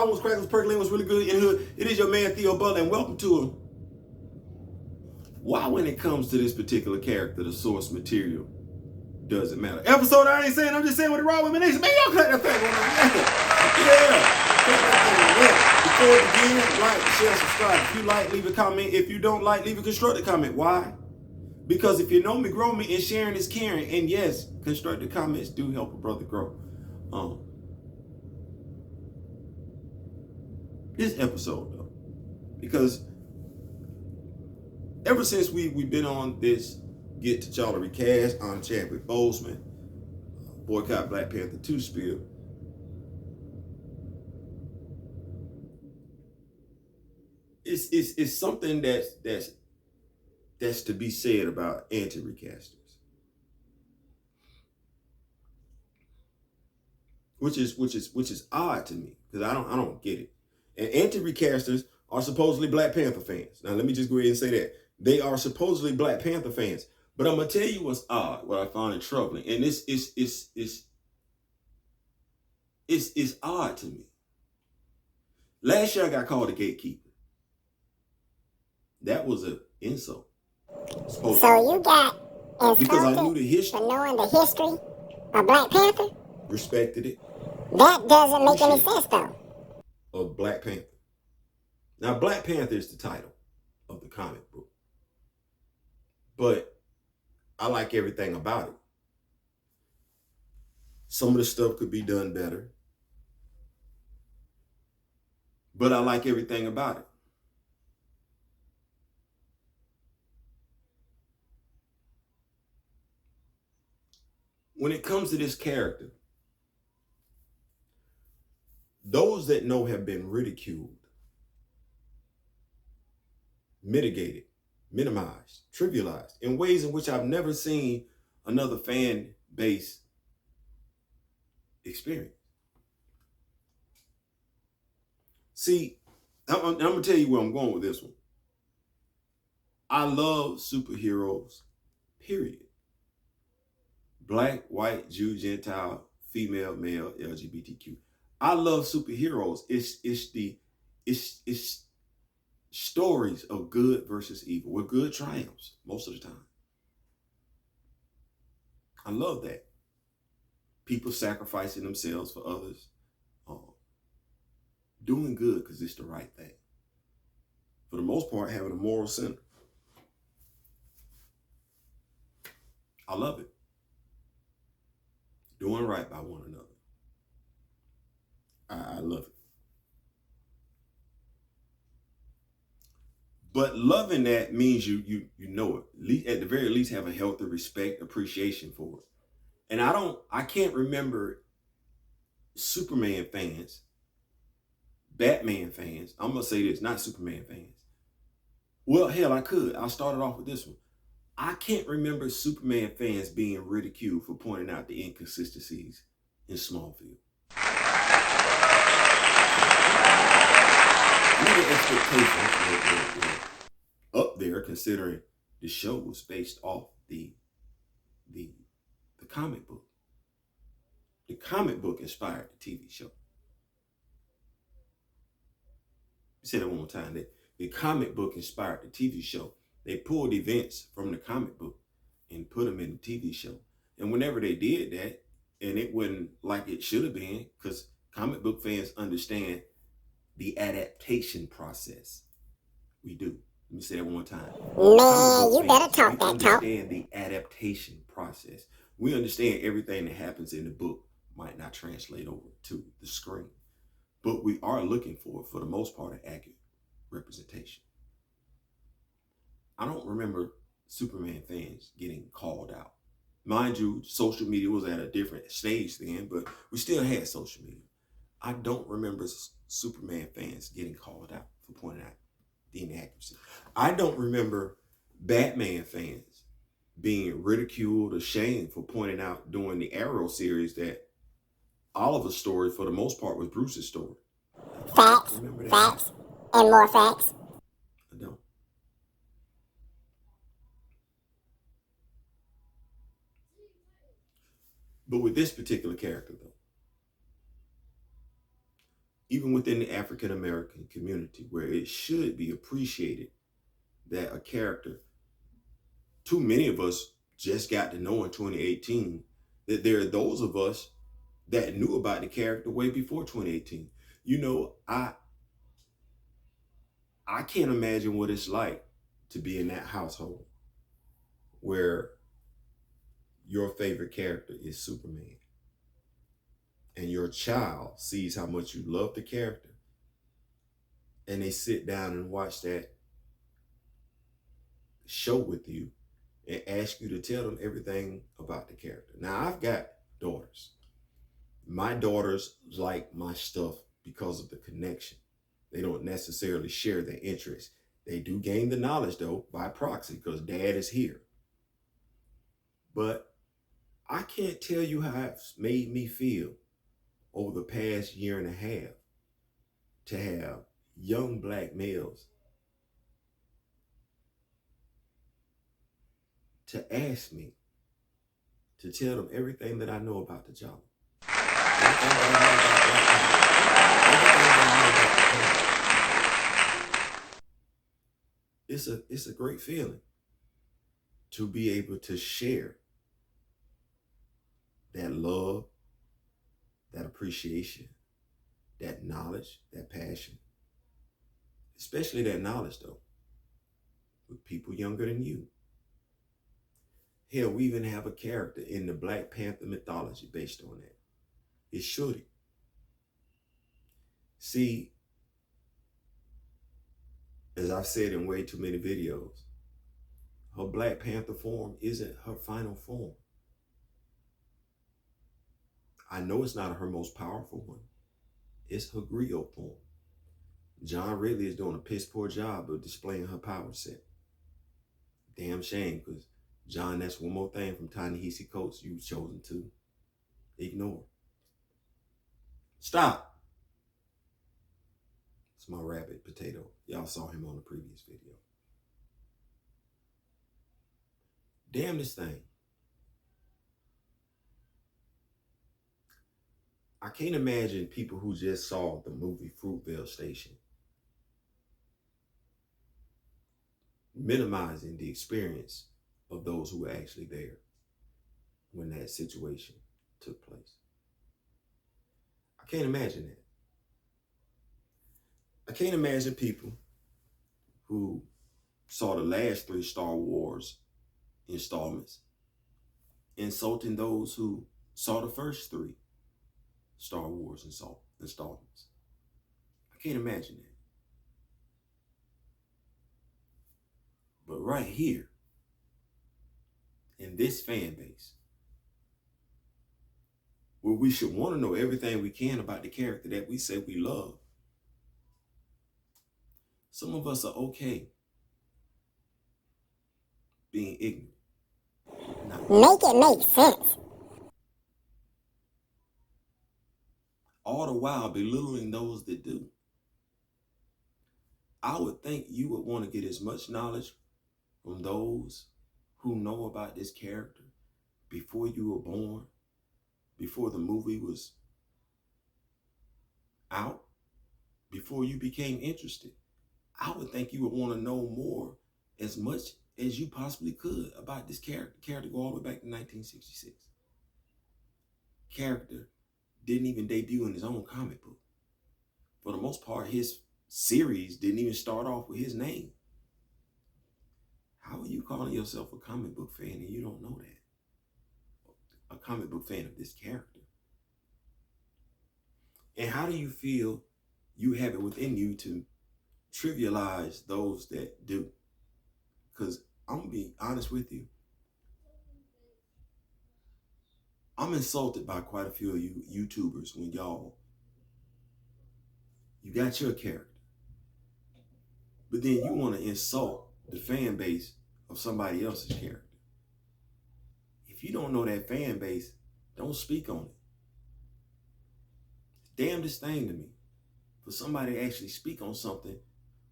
almost crackers percolating was really good in the hood. It is your man Theo Butler, and welcome to him. Why, when it comes to this particular character, the source material doesn't matter. Episode, I ain't saying, I'm just saying what it wrong with me. Man, y'all cut that thing on. Yeah. Before we begin, like, share, subscribe. If you like, leave a comment. If you don't like, leave a constructive comment. Why? Because if you know me, grow me, and sharing is caring. And yes, constructive comments do help a brother grow. This episode, though, because ever since we've been on this Get T'Challa recast on Chadwick Boseman, boycott Black Panther 2 spiel, it's something that's to be said about anti-recasters, which is odd to me, because I don't get it. And anti-recasters are supposedly Black Panther fans. Now let me just go ahead and say that they are supposedly Black Panther fans. But I'm gonna tell you what's odd, what I find it troubling, and it's odd to me. Last year I got called a gatekeeper. That was an insult. So you got insulted because I knew the history, for knowing the history of Black Panther? Respected it. That doesn't make any sense, though. Of Black Panther. Now, Black Panther is the title of the comic book, but I like everything about it. Some of the stuff could be done better, but I like everything about it. When it comes to this character, those that know have been ridiculed, mitigated, minimized, trivialized in ways in which I've never seen another fan base experience. See, I'm going to tell you where I'm going with this one. I love superheroes, period. Black, white, Jew, Gentile, female, male, LGBTQ. I love superheroes. It's stories of good versus evil, where good triumphs most of the time. I love that. People sacrificing themselves for others, doing good because it's the right thing. For the most part, having a moral center. I love it. Doing right by one another. I love it. But loving that means you know it. At the very least, have a healthy respect, appreciation for it. And I can't remember Superman fans, Batman fans. I'm gonna say this, not Superman fans. Well, hell, I could. I'll start it off with this one. I can't remember Superman fans being ridiculed for pointing out the inconsistencies in Smallville. The expectations were up there, considering the show was based off the comic book. The comic book inspired the TV show. Say that one more time. The comic book inspired the TV show. They pulled events from the comic book and put them in the TV show. And whenever they did that, and it wasn't like it should have been, because comic book fans understand the adaptation process. We do. Let me say that one more time. Man, you better talk that talk. We understand the adaptation process. We understand everything that happens in the book might not translate over to the screen. But we are looking for the most part, an accurate representation. I don't remember Superman fans getting called out. Mind you, social media was at a different stage then, but we still had social media. I don't remember Superman fans getting called out for pointing out the inaccuracy. I don't remember Batman fans being ridiculed or shamed for pointing out during the Arrow series that Oliver's story, for the most part, was Bruce's story. Facts, and more facts. I don't. But with this particular character, though, even within the African American community, where it should be appreciated that a character, too many of us just got to know in 2018 that there are those of us that knew about the character way before 2018. You know, I can't imagine what it's like to be in that household where your favorite character is Superman and your child sees how much you love the character and they sit down and watch that show with you and ask you to tell them everything about the character. Now, I've got daughters. My daughters like my stuff because of the connection. They don't necessarily share their interests. They do gain the knowledge, though, by proxy, because dad is here. But I can't tell you how it's made me feel over the past year and a half to have young black males to ask me to tell them everything that I know about the job. It's a great feeling to be able to share that love, that appreciation, that knowledge, that passion, especially that knowledge though, with people younger than you. Hell, we even have a character in the Black Panther mythology based on that. It's Shuri. See, as I've said in way too many videos, her Black Panther form isn't her final form. I know it's not her most powerful one. It's her griot form. John Ridley is doing a piss poor job of displaying her power set. Damn shame, because John, that's one more thing from Ta-Nehisi Coates you've chosen to ignore. Stop. It's my rabbit Potato. Y'all saw him on the previous video. Damn this thing. I can't imagine people who just saw the movie Fruitvale Station minimizing the experience of those who were actually there when that situation took place. I can't imagine that. I can't imagine people who saw the last 3 Star Wars installments insulting those who saw the first 3 Star Wars installments. I can't imagine that. But right here, in this fan base, where we should want to know everything we can about the character that we say we love, some of us are okay being ignorant. Make it make sense. All the while belittling those that do. I would think you would want to get as much knowledge from those who know about this character before you were born, before the movie was out, before you became interested. I would think you would want to know more, as much as you possibly could, about this character. Character go all the way back to 1966. Character didn't even debut in his own comic book. For the most part, his series didn't even start off with his name. How are you calling yourself a comic book fan and you don't know that? A comic book fan of this character. And how do you feel you have it within you to trivialize those that do? Because I'm going to be honest with you. I'm insulted by quite a few of you YouTubers when you got your character, but then you want to insult the fan base of somebody else's character. If you don't know that fan base, don't speak on it. It's the damnedest thing to me for somebody to actually speak on something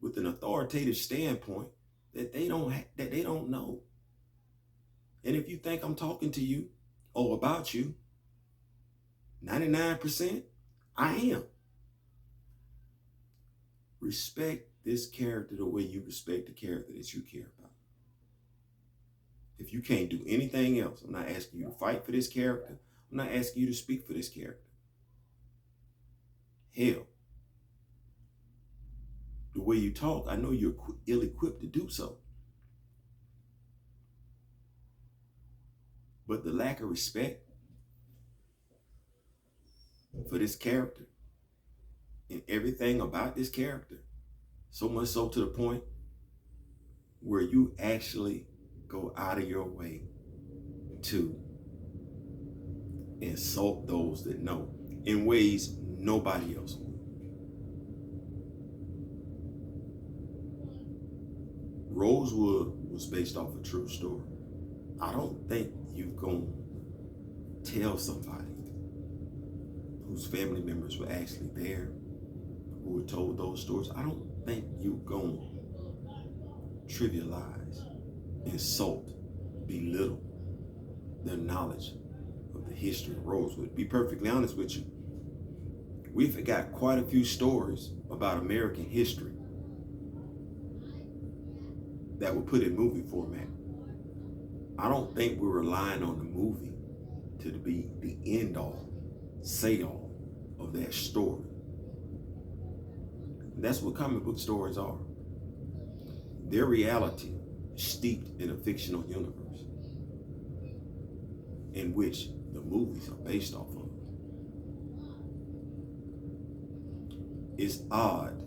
with an authoritative standpoint that they don't know. And if you think I'm talking to you or about you, 99% I am. Respect this character the way you respect the character that you care about. If you can't do anything else, I'm not asking you to fight for this character. I'm not asking you to speak for this character. Hell, the way you talk, I know you're ill-equipped to do so. But the lack of respect for this character and everything about this character, so much so to the point where you actually go out of your way to insult those that know in ways nobody else would. Rosewood was based off a true story. I don't think you're going to tell somebody whose family members were actually there, who were told those stories. I don't think you're going to trivialize, insult, belittle their knowledge of the history of Rosewood. To be perfectly honest with you, we've got quite a few stories about American history that were put in movie format. I don't think we're relying on the movie to be the end all, say all of that story. And that's what comic book stories are. Their reality is steeped in a fictional universe in which the movies are based off of. It's odd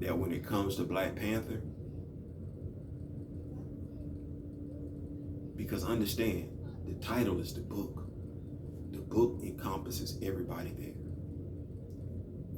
that when it comes to Black Panther, because understand, the title is the book. The book encompasses everybody there.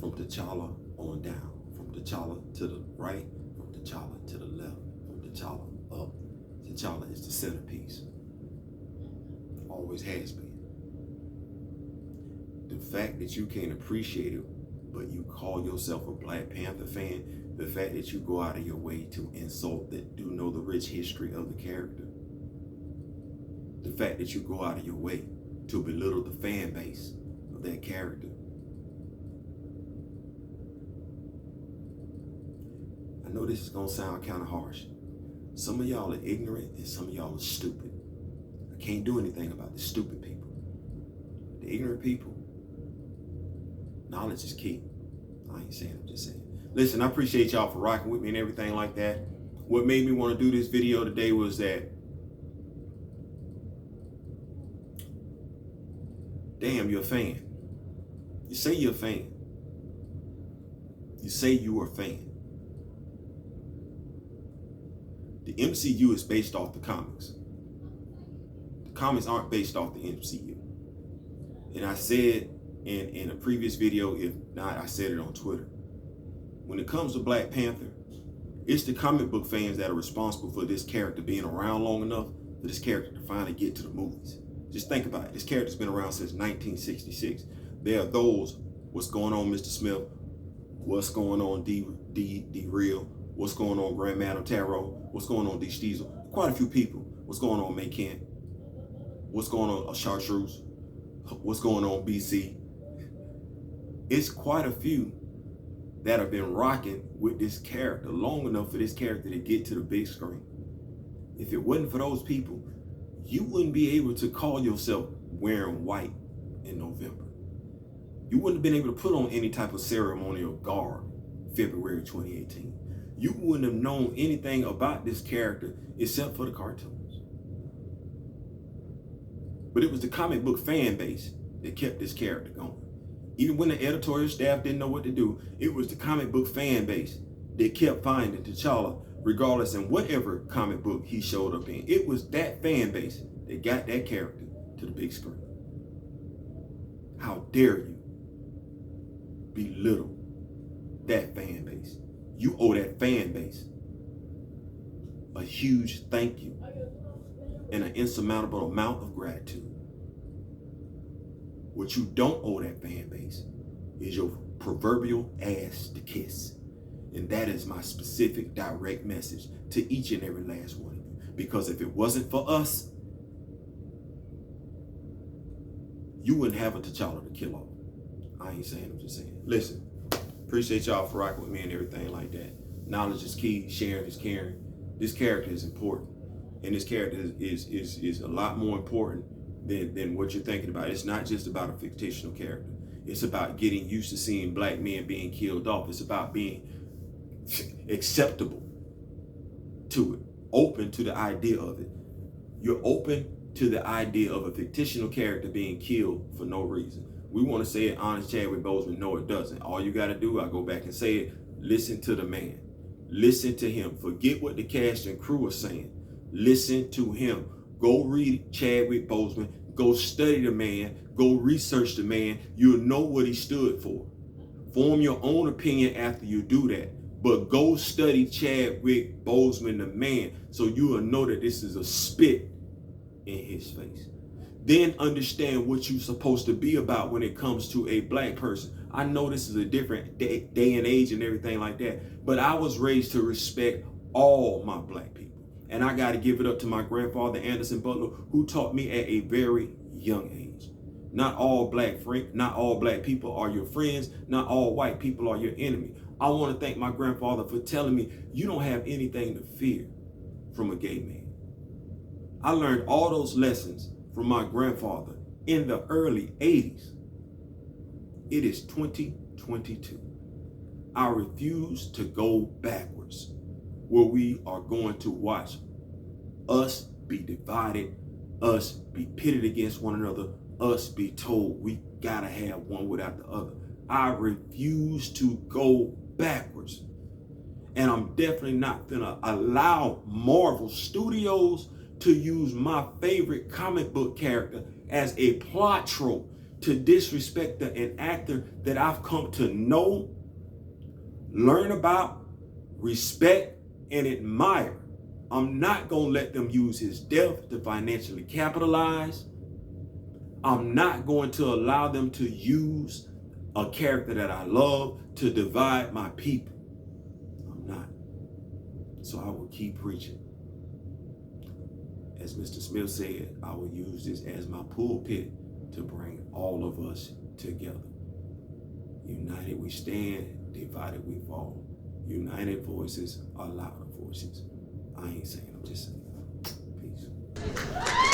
From T'Challa on down. From T'Challa to the right. From T'Challa to the left. From T'Challa up. T'Challa is the centerpiece. Always has been. The fact that you can't appreciate it, but you call yourself a Black Panther fan, the fact that you go out of your way to insult that do know the rich history of the character, the fact that you go out of your way to belittle the fan base of that character. I know this is gonna sound kind of harsh. Some of y'all are ignorant and some of y'all are stupid. I can't do anything about the stupid people. The ignorant people, knowledge is key. I ain't saying, I'm just saying. Listen, I appreciate y'all for rocking with me and everything like that. What made me want to do this video today was that, damn, you're a fan. You say you're a fan. You say you are a fan. The MCU is based off the comics. The comics aren't based off the MCU. And I said in a previous video, if not, I said it on Twitter. When it comes to Black Panther, it's the comic book fans that are responsible for this character being around long enough for this character to finally get to the movies. Just think about it. This character's been around since 1966. There are those, what's going on, Mr. Smith? What's going on, D Real? What's going on, Grand Madam Tarot? What's going on, D Steezel? Quite a few people. What's going on, May Kent? What's going on, Chartreuse? What's going on, BC? It's quite a few that have been rocking with this character long enough for this character to get to the big screen. If it wasn't for those people, you wouldn't be able to call yourself wearing white in November. You wouldn't have been able to put on any type of ceremonial garb February 2018. You wouldn't have known anything about this character except for the cartoons. But it was the comic book fan base that kept this character going. Even when the editorial staff didn't know what to do, it was the comic book fan base that kept finding T'Challa regardless in whatever comic book he showed up in. It was that fan base that got that character to the big screen. How dare you belittle that fan base? You owe that fan base a huge thank you and an insurmountable amount of gratitude. What you don't owe that fan base is your proverbial ass to kiss. And that is my specific direct message to each and every last one of you. Because if it wasn't for us, you wouldn't have a T'Challa to kill off. I ain't saying, I'm just saying. Listen, Appreciate y'all for rocking with me and everything like that. Knowledge is key. Sharing is caring. This character is important, and this character is a lot more important than what you're thinking about. It's not just about a fictional character. It's about getting used to seeing black men being killed off. It's about being acceptable to it, open to the idea of it. You're open to the idea of a fictional character being killed for no reason. We want to say it, honest Chadwick Boseman. No, it doesn't. All you got to do, I go back and say it, listen to the man. Listen to him. Forget what the cast and crew are saying. Listen to him. Go read Chadwick Boseman. Go study the man. Go research the man. You'll know what he stood for. Form your own opinion after you do that. But go study Chadwick Boseman, the man, so you will know that this is a spit in his face. Then understand what you're supposed to be about when it comes to a black person. I know this is a different day and age and everything like that, but I was raised to respect all my black people. And I got to give it up to my grandfather, Anderson Butler, who taught me at a very young age. Not all black people are your friends. Not all white people are your enemy. I want to thank my grandfather for telling me you don't have anything to fear from a gay man. I learned all those lessons from my grandfather in the early 80s. It is 2022. I refuse to go backwards, where we are going to watch us be divided, us be pitted against one another, us be told we gotta have one without the other. I refuse to go backwards. And I'm definitely not gonna allow Marvel Studios to use my favorite comic book character as a plot trope to disrespect an actor that I've come to know, learn about, respect, and admire. I'm not gonna let them use his death to financially capitalize. I'm not going to allow them to use a character that I love to divide my people. I'm not. So I will keep preaching. As Mr. Smith said, I will use this as my pulpit to bring all of us together. United we stand, divided we fall. United voices are louder voices. I ain't saying, I'm just saying. Peace.